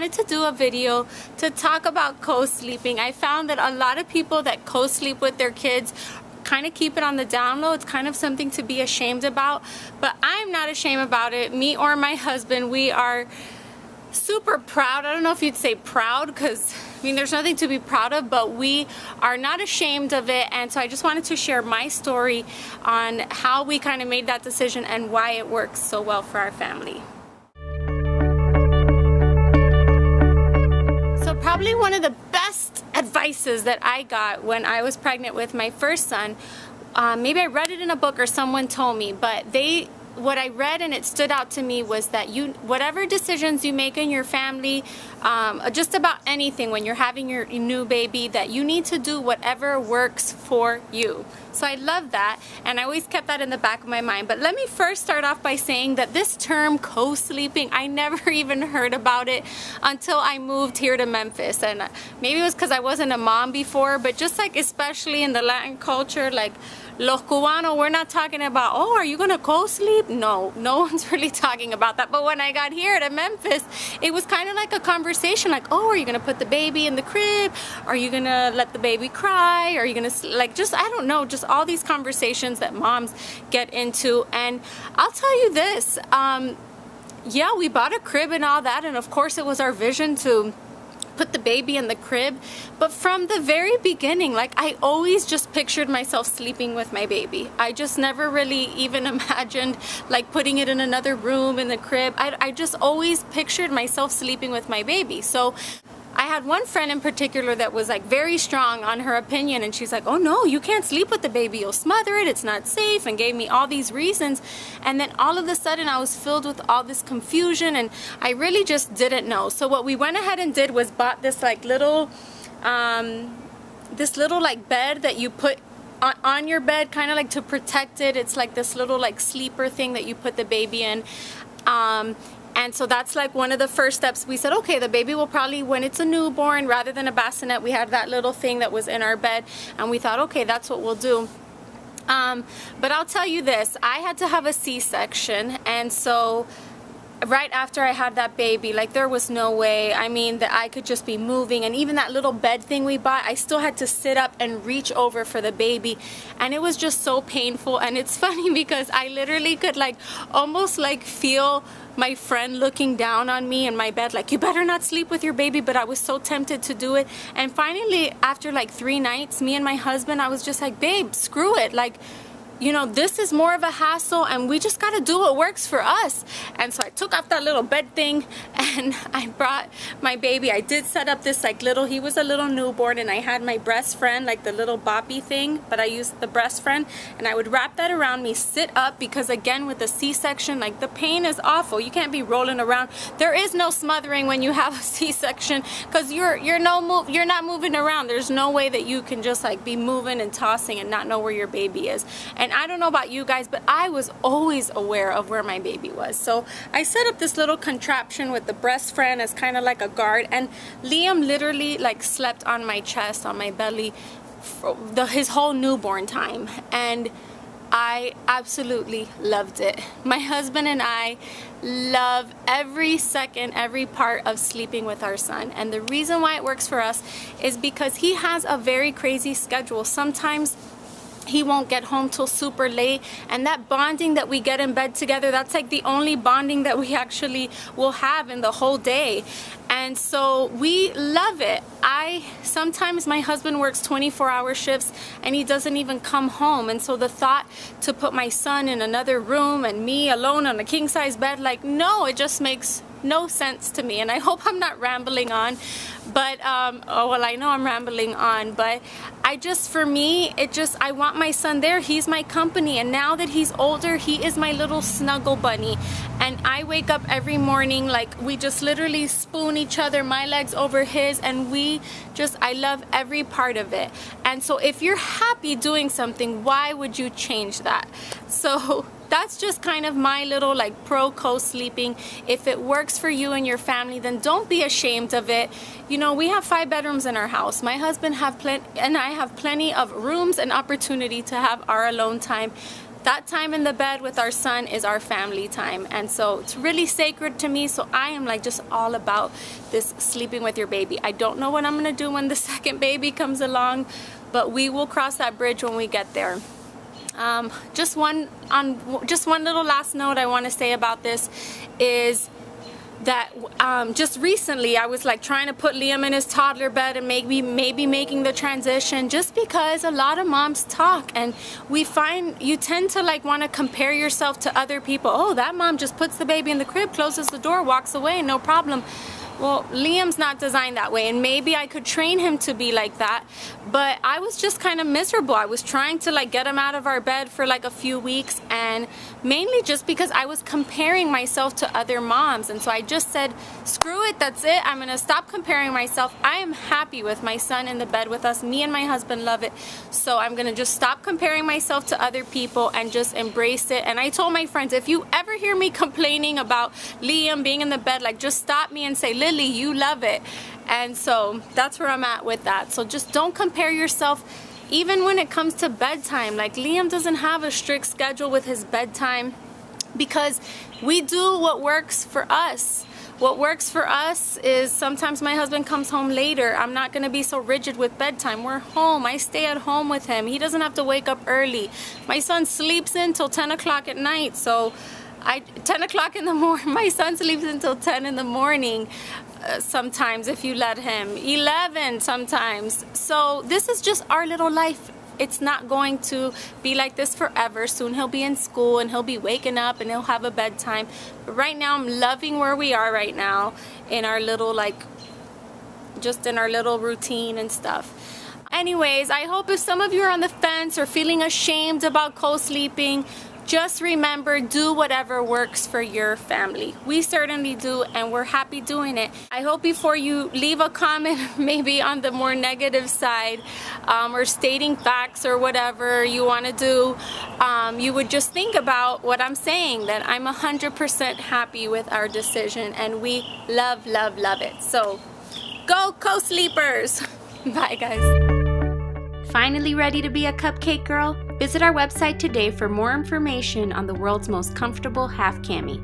wanted to do a video to talk about co-sleeping. I found that a lot of people that co-sleep with their kids kind of keep it on the down low. It's kind of something to be ashamed about, but I'm not ashamed about it. Me or my husband, we are super proud. I don't know if you'd say proud, because I mean there's nothing to be proud of, but we are not ashamed of it. And so I just wanted to share my story on how we kind of made that decision and why it works so well for our family. So probably one of the best advices that I got when I was pregnant with my first son, maybe I read it in a book or someone told me, but what I read and it stood out to me was that whatever decisions you make in your family, just about anything when you're having your new baby, that you need to do whatever works for you. So I love that, and I always kept that in the back of my mind. But let me first start off by saying that this term co-sleeping, I never even heard about it until I moved here to Memphis. And maybe it was because I wasn't a mom before, but just like especially in the Latin culture, like Los Cubanos, we're not talking about, oh, are you gonna co-sleep? No one's really talking about that. But when I got here to Memphis, it was kind of like a conversation, like, oh, are you gonna put the baby in the crib? Are you gonna let the baby cry? Are you gonna, like, just, I don't know, just all these conversations that moms get into. And I'll tell you this, yeah, we bought a crib and all that, and of course it was our vision to put the baby in the crib, but from the very beginning, like, I always just pictured myself sleeping with my baby. I just never really even imagined like putting it in another room in the crib. I just always pictured myself sleeping with my baby. So I had one friend in particular that was like very strong on her opinion, and she's like, oh no, you can't sleep with the baby, you'll smother it, it's not safe, and gave me all these reasons. And then all of a sudden I was filled with all this confusion, and I really just didn't know. So what we went ahead and did was bought this like little like bed that you put on your bed, kind of like to protect it. It's like this little like sleeper thing that you put the baby in. And so that's like one of the first steps. We said, okay, the baby will probably, when it's a newborn, rather than a bassinet, we had that little thing that was in our bed, and we thought, okay, that's what we'll do. But I'll tell you this, I had to have a C-section, and so right after I had that baby, like, there was no way, I mean, that I could just be moving. And even that little bed thing we bought, I still had to sit up and reach over for the baby, and it was just so painful. And it's funny because I literally could like almost like feel my friend looking down on me in my bed, like, you better not sleep with your baby, but I was so tempted to do it. And finally, after like 3 nights, me and my husband, I was just like, babe, screw it, like, you know, this is more of a hassle, and we just got to do what works for us. And so I took off that little bed thing, and I brought my baby. I did set up this like little, he was a little newborn, and I had my breast friend, like the little boppy thing, but I used the breast friend, and I would wrap that around me, sit up, because again, with a C-section, like, the pain is awful. You can't be rolling around. There is no smothering when you have a C-section, because you're not moving around. There's no way that you can just like be moving and tossing and not know where your baby is. And I don't know about you guys, but I was always aware of where my baby was. So I set up this little contraption with the breast friend as kind of like a guard, and Liam literally like slept on my chest, on my belly, for his whole newborn time. And I absolutely loved it. My husband and I love every second, every part of sleeping with our son. And the reason why it works for us is because he has a very crazy schedule. Sometimes he won't get home till super late, and that bonding that we get in bed together, that's like the only bonding that we actually will have in the whole day. And so we love it. Sometimes my husband works 24-hour shifts and he doesn't even come home, and so the thought to put my son in another room and me alone on a king-size bed, like, no, it just makes no sense to me. And I hope I'm not rambling on, but oh well, I know I'm rambling on, but for me, I want my son there. He's my company, and now that he's older, he is my little snuggle bunny. And I wake up every morning, like, we just literally spoon each other, my legs over his, and I love every part of it. And so if you're happy doing something, why would you change that? So that's just kind of my little like pro co-sleeping. If it works for you and your family, then don't be ashamed of it. You know, we have 5 bedrooms in our house. My husband and I have plenty of rooms and opportunity to have our alone time. that time in the bed with our son is our family time, and so it's really sacred to me. So I am like just all about this sleeping with your baby. I don't know what I'm gonna do when the second baby comes along, but we will cross that bridge when we get there. Just one little last note I want to say about this is that just recently I was like trying to put Liam in his toddler bed and maybe making the transition, just because a lot of moms talk and we find you tend to like want to compare yourself to other people. Oh, that mom just puts the baby in the crib, closes the door, walks away, no problem. Well, Liam's not designed that way, and maybe I could train him to be like that, but I was just kind of miserable. I was trying to like get him out of our bed for like a few weeks, and mainly just because I was comparing myself to other moms. And so I just said, screw it, that's it. I'm gonna stop comparing myself. I am happy with my son in the bed with us. Me and my husband love it. So I'm gonna just stop comparing myself to other people and just embrace it. And I told my friends, if you ever hear me complaining about Liam being in the bed, like just stop me and say, Lily, you love it. And so that's where I'm at with that. So just don't compare yourself, even when it comes to bedtime. Like Liam doesn't have a strict schedule with his bedtime, because we do what works for us. What works for us is sometimes my husband comes home later. I'm not going to be so rigid with bedtime. We're home. I stay at home with him. He doesn't have to wake up early. My son sleeps until 10 o'clock at night. So 10 o'clock in the morning, my son sleeps until 10 in the morning sometimes if you let him, 11 sometimes. So this is just our little life. It's not going to be like this forever. Soon he'll be in school and he'll be waking up and he'll have a bedtime. But right now I'm loving where we are right now in our little just in our little routine and stuff. Anyways, I hope if some of you are on the fence or feeling ashamed about co-sleeping, just remember, do whatever works for your family. We certainly do, and we're happy doing it. I hope before you leave a comment, maybe on the more negative side, or stating facts or whatever you want to do, you would just think about what I'm saying, that I'm 100% happy with our decision, and we love, love, love it. So, go co-sleepers! Bye, guys. Finally ready to be a cupcake girl? Visit our website today for more information on the world's most comfortable half cami.